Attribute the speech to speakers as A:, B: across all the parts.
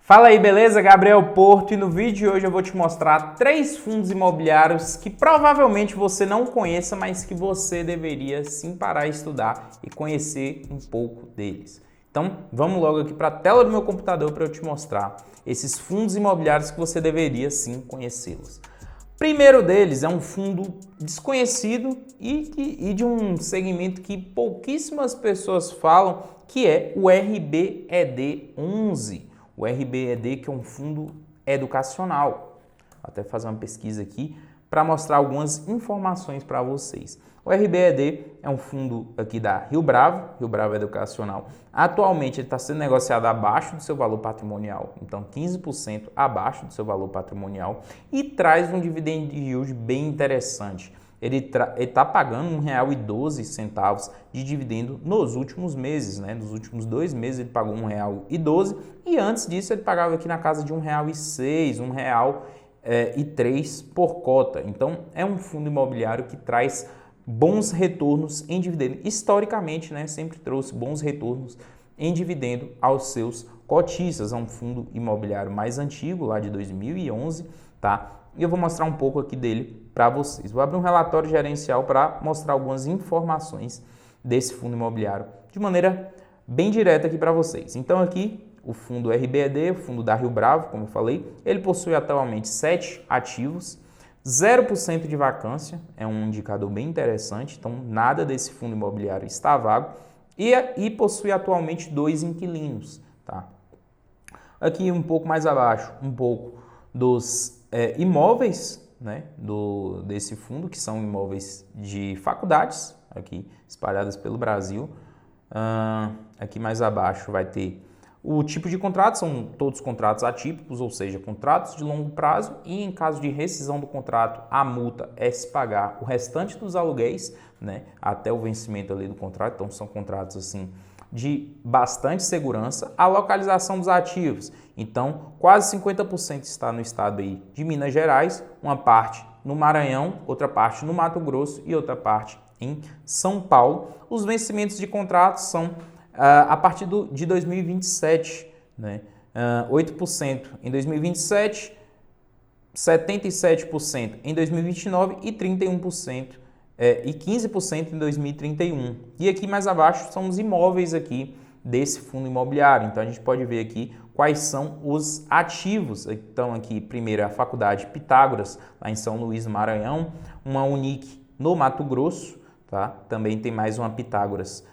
A: Fala aí, beleza? Gabriel Porto, e no vídeo de hoje eu vou te mostrar 3 fundos imobiliários que provavelmente você não conheça, mas que você deveria sim parar e estudar e conhecer um pouco deles. Então, vamos logo aqui para a tela do meu computador para eu te mostrar esses fundos imobiliários que você deveria sim conhecê-los. Primeiro deles é um fundo desconhecido e de um segmento que pouquíssimas pessoas falam, que é o RBED11. O RBED, que é um fundo educacional. Vou até fazer uma pesquisa aqui para mostrar algumas informações para vocês. O RBED é um fundo aqui da Rio Bravo Educacional. Atualmente ele está sendo negociado abaixo do seu valor patrimonial, então 15% abaixo do seu valor patrimonial, e traz um dividend yield bem interessante. Ele está pagando R$ 1,12 de dividendo nos últimos meses, né? Nos últimos 2 meses ele pagou R$ 1,12 e antes disso ele pagava aqui na casa de R$ 1,06, R$ 1,03 por cota. Então é um fundo imobiliário que traz bons retornos em dividendo. Historicamente, né? Sempre trouxe bons retornos em dividendo aos seus cotistas. É um fundo imobiliário mais antigo, lá de 2011, tá? E eu vou mostrar um pouco aqui dele para vocês. Vou abrir um relatório gerencial para mostrar algumas informações desse fundo imobiliário de maneira bem direta aqui para vocês. Então aqui o fundo RBED, o fundo da Rio Bravo, como eu falei, ele possui atualmente 7 ativos, 0% de vacância, é um indicador bem interessante, então nada desse fundo imobiliário está vago, e possui atualmente 2 inquilinos. Tá? Aqui um pouco mais abaixo, um pouco dos imóveis, né, desse fundo, que são imóveis de faculdades, aqui espalhadas pelo Brasil. Aqui mais abaixo vai ter o tipo de contrato, são todos contratos atípicos, ou seja, contratos de longo prazo, e em caso de rescisão do contrato, a multa é se pagar o restante dos aluguéis, né, até o vencimento ali do contrato. Então são contratos assim de bastante segurança. A localização dos ativos, então quase 50% está no estado aí de Minas Gerais, uma parte no Maranhão, outra parte no Mato Grosso e outra parte em São Paulo. Os vencimentos de contratos são a partir de 2027, né? 8% em 2027, 77% em 2029 e 31% e 15% em 2031. E aqui mais abaixo são os imóveis aqui desse fundo imobiliário. Então a gente pode ver aqui quais são os ativos. Então aqui primeiro a Faculdade Pitágoras, lá em São Luís, no Maranhão, uma Unic no Mato Grosso, tá? Também tem mais uma Pitágoras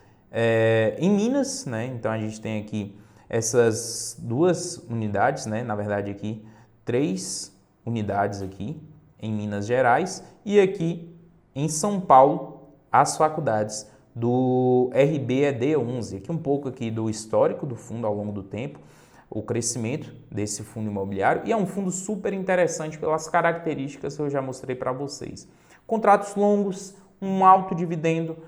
A: em Minas, né? Então a gente tem aqui essas 2 unidades, né? Na verdade aqui 3 unidades aqui em Minas Gerais, e aqui em São Paulo as faculdades do RBED11. Aqui um pouco aqui do histórico do fundo ao longo do tempo, o crescimento desse fundo imobiliário, e é um fundo super interessante pelas características que eu já mostrei para vocês. Contratos longos, um alto dividendo,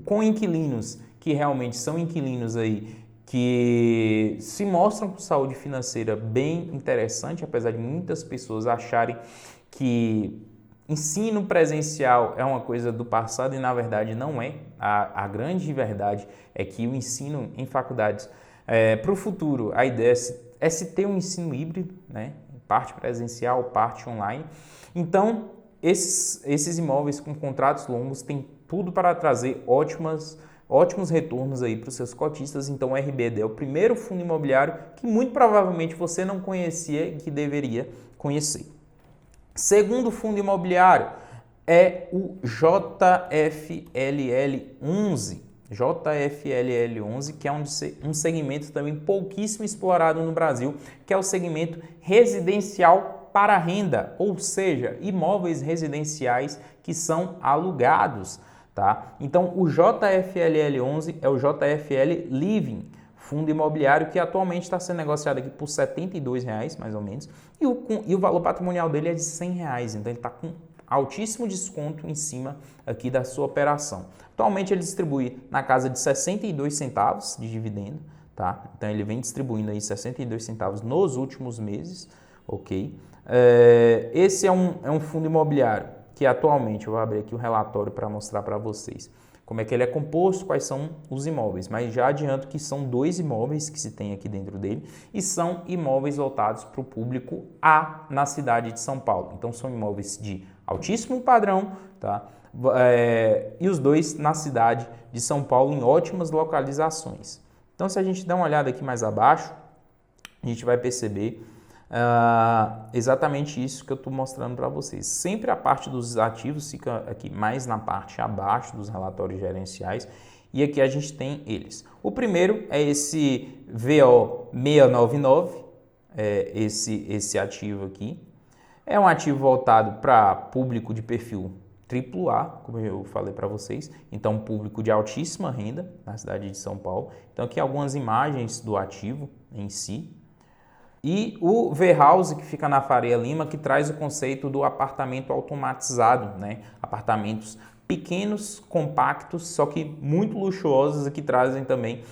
A: com inquilinos que realmente são inquilinos aí que se mostram com saúde financeira bem interessante, apesar de muitas pessoas acharem que ensino presencial é uma coisa do passado, e na verdade não é. A grande verdade é que o ensino em faculdades para o futuro, a ideia é se ter um ensino híbrido, né? Parte presencial, parte online. Então esses imóveis com contratos longos têm tudo para trazer ótimos retornos aí para os seus cotistas. Então o RBED é o primeiro fundo imobiliário que muito provavelmente você não conhecia e que deveria conhecer. Segundo fundo imobiliário é o JFLL11. JFLL11, que é um segmento também pouquíssimo explorado no Brasil, que é o segmento residencial para renda, ou seja, imóveis residenciais que são alugados, tá? Então o JFLL11 é o JFL Living, fundo imobiliário que atualmente está sendo negociado aqui por R$ 72,00 mais ou menos, e o valor patrimonial dele é de R$ 100,00, então ele está com altíssimo desconto em cima aqui da sua operação. Atualmente ele distribui na casa de 62 centavos de dividendo, tá? Então ele vem distribuindo aí 62 centavos nos últimos meses, ok? Esse é um fundo imobiliário que atualmente, eu vou abrir aqui o relatório para mostrar para vocês, como é que ele é composto, quais são os imóveis. Mas já adianto que são 2 imóveis que se tem aqui dentro dele e são imóveis voltados para o público A na cidade de São Paulo. Então são imóveis de altíssimo padrão, tá? E os 2 na cidade de São Paulo em ótimas localizações. Então se a gente dá uma olhada aqui mais abaixo, a gente vai perceber exatamente isso que eu estou mostrando para vocês. Sempre a parte dos ativos fica aqui mais na parte abaixo dos relatórios gerenciais e aqui a gente tem eles. O primeiro é esse VO699, esse ativo aqui. É um ativo voltado para público de perfil AAA, como eu falei para vocês, então público de altíssima renda na cidade de São Paulo. Então aqui algumas imagens do ativo em si. E o V-House, que fica na Faria Lima, que traz o conceito do apartamento automatizado, né? Apartamentos pequenos, compactos, só que muito luxuosos e que trazem também,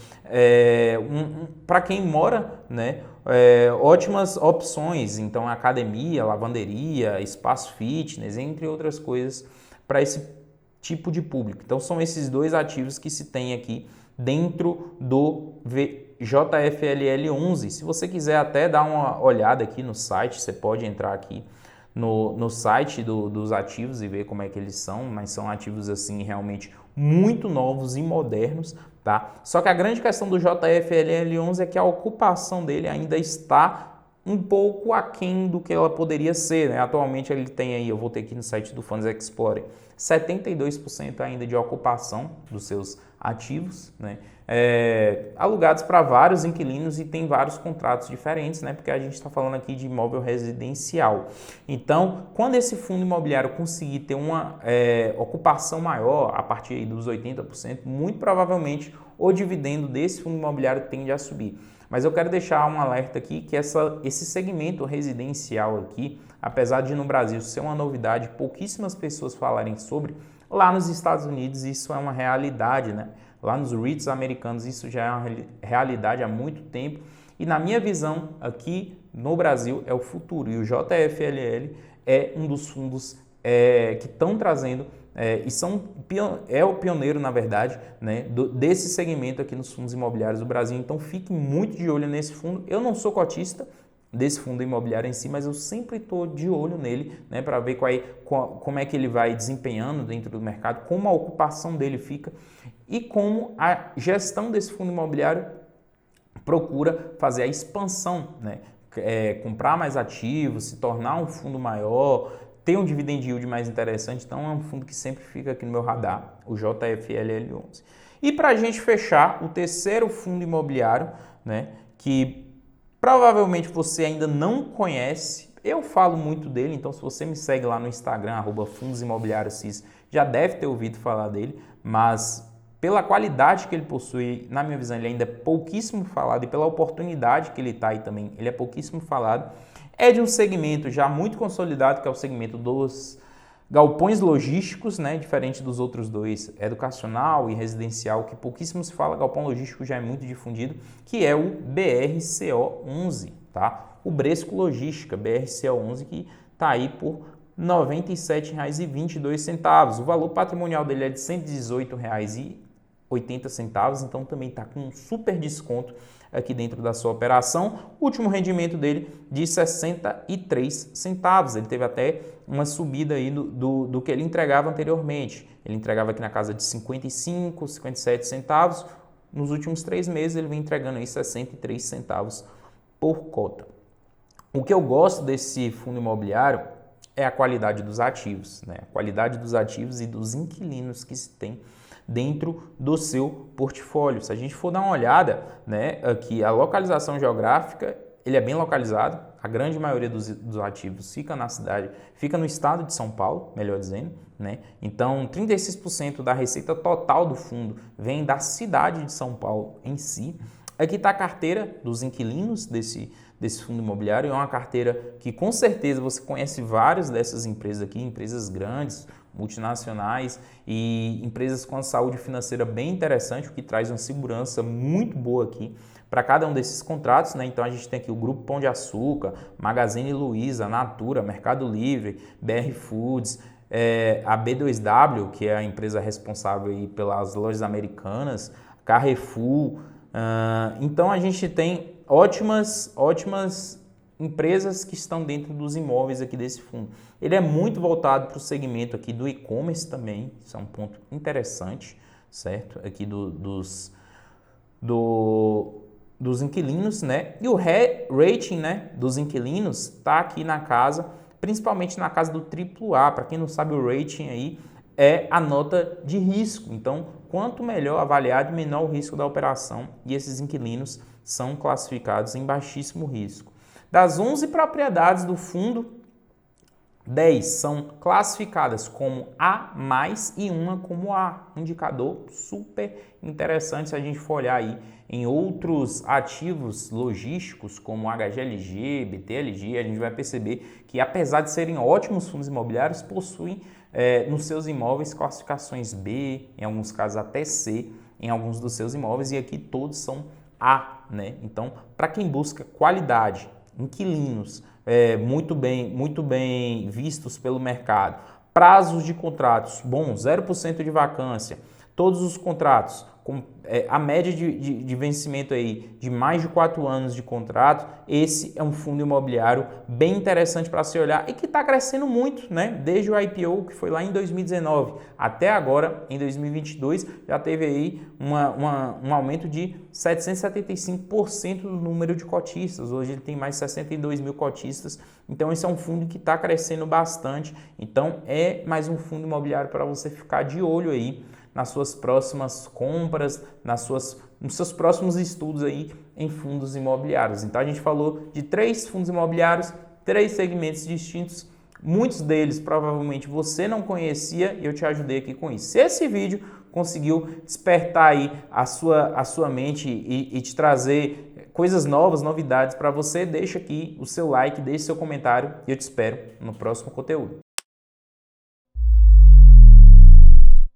A: para quem mora, né? Ótimas opções, então academia, lavanderia, espaço fitness, entre outras coisas, para esse tipo de público. Então são esses 2 ativos que se tem aqui dentro do JFLL11. Se você quiser até dar uma olhada aqui no site, você pode entrar aqui no site dos ativos e ver como é que eles são, mas são ativos assim realmente muito novos e modernos, tá? Só que a grande questão do JFLL11 é que a ocupação dele ainda está um pouco aquém do que ela poderia ser, né? Atualmente ele tem aí, eu voltei aqui no site do Funds Explorer, 72% ainda de ocupação dos seus ativos, né? Alugados para vários inquilinos e tem vários contratos diferentes, né? Porque a gente está falando aqui de imóvel residencial. Então, quando esse fundo imobiliário conseguir ter uma ocupação maior, a partir aí dos 80%, muito provavelmente o dividendo desse fundo imobiliário tende a subir. Mas eu quero deixar um alerta aqui que esse segmento residencial aqui, apesar de no Brasil ser uma novidade, pouquíssimas pessoas falarem sobre, lá nos Estados Unidos isso é uma realidade, né? Lá nos REITs americanos isso já é uma realidade há muito tempo e na minha visão aqui no Brasil é o futuro e o JFLL é um dos fundos que estão trazendo é o pioneiro, na verdade, né, desse segmento aqui nos fundos imobiliários do Brasil. Então, fique muito de olho nesse fundo. Eu não sou cotista desse fundo imobiliário em si, mas eu sempre estou de olho nele, né, para ver como é que ele vai desempenhando dentro do mercado, como a ocupação dele fica e como a gestão desse fundo imobiliário procura fazer a expansão, né, comprar mais ativos, se tornar um fundo maior, ter um dividend yield mais interessante. Então é um fundo que sempre fica aqui no meu radar, o JFLL11. E para a gente fechar, o terceiro fundo imobiliário, né, que provavelmente você ainda não conhece, eu falo muito dele, então se você me segue lá no Instagram, @fundosimobiliarioscis, já deve ter ouvido falar dele, mas pela qualidade que ele possui, na minha visão, ele ainda é pouquíssimo falado e pela oportunidade que ele está aí também, ele é pouquíssimo falado. É de um segmento já muito consolidado, que é o segmento dos galpões logísticos, né? Diferente dos outros dois, educacional e residencial, que pouquíssimo se fala, galpão logístico já é muito difundido, que é o BRCO11, tá? O Bresco Logística, BRCO11, que está aí por R$ 97,22. O valor patrimonial dele é de R$ 118,80, então também está com um super desconto aqui dentro da sua operação. O último rendimento dele de 63 centavos. Ele teve até uma subida aí do que ele entregava anteriormente. Ele entregava aqui na casa de 55, 57 centavos. Nos últimos 3 meses ele vem entregando aí 63 centavos por cota. O que eu gosto desse fundo imobiliário é a qualidade dos ativos, né? A qualidade dos ativos e dos inquilinos que se tem dentro do seu portfólio. Se a gente for dar uma olhada, né, aqui a localização geográfica, ele é bem localizado, a grande maioria dos ativos fica na cidade, fica no estado de São Paulo, melhor dizendo, né? Então, 36% da receita total do fundo vem da cidade de São Paulo em si. Aqui está a carteira dos inquilinos desse fundo imobiliário, é uma carteira que com certeza você conhece várias dessas empresas aqui, empresas grandes, multinacionais e empresas com a saúde financeira bem interessante, o que traz uma segurança muito boa aqui para cada um desses contratos, né? Então a gente tem aqui o Grupo Pão de Açúcar, Magazine Luiza, Natura, Mercado Livre, BR Foods, a B2W, que é a empresa responsável aí pelas lojas americanas, Carrefour. Então a gente tem ótimas empresas que estão dentro dos imóveis aqui desse fundo. Ele é muito voltado para o segmento aqui do e-commerce também, isso é um ponto interessante, certo? Aqui dos inquilinos, né? E o rating, né, dos inquilinos está aqui na casa, principalmente na casa do AAA. Para quem não sabe, o rating aí é a nota de risco. Então, quanto melhor avaliado, menor o risco da operação, e esses inquilinos são classificados em baixíssimo risco. Das 11 propriedades do fundo, 10 são classificadas como A+, e uma como A. Um indicador super interessante se a gente for olhar aí em outros ativos logísticos como HGLG, BTLG, a gente vai perceber que, apesar de serem ótimos fundos imobiliários, possuem nos seus imóveis classificações B, em alguns casos até C, em alguns dos seus imóveis, e aqui todos são A, né? Então, para quem busca qualidade, inquilinos muito bem vistos pelo mercado, prazos de contratos bons, 0% de vacância, todos os contratos com a média de vencimento aí de mais de 4 anos de contrato, esse é um fundo imobiliário bem interessante para se olhar e que está crescendo muito, né? Desde o IPO, que foi lá em 2019, até agora, em 2022, já teve aí um aumento de 775% no número de cotistas. Hoje ele tem mais de 62 mil cotistas, então esse é um fundo que está crescendo bastante. Então é mais um fundo imobiliário para você ficar de olho aí nas suas próximas compras, nos seus próximos estudos aí em fundos imobiliários. Então a gente falou de 3 fundos imobiliários, 3 segmentos distintos, muitos deles provavelmente você não conhecia e eu te ajudei aqui com isso. Se esse vídeo conseguiu despertar aí a sua mente e te trazer coisas novas, novidades para você, deixa aqui o seu like, deixe seu comentário e eu te espero no próximo conteúdo.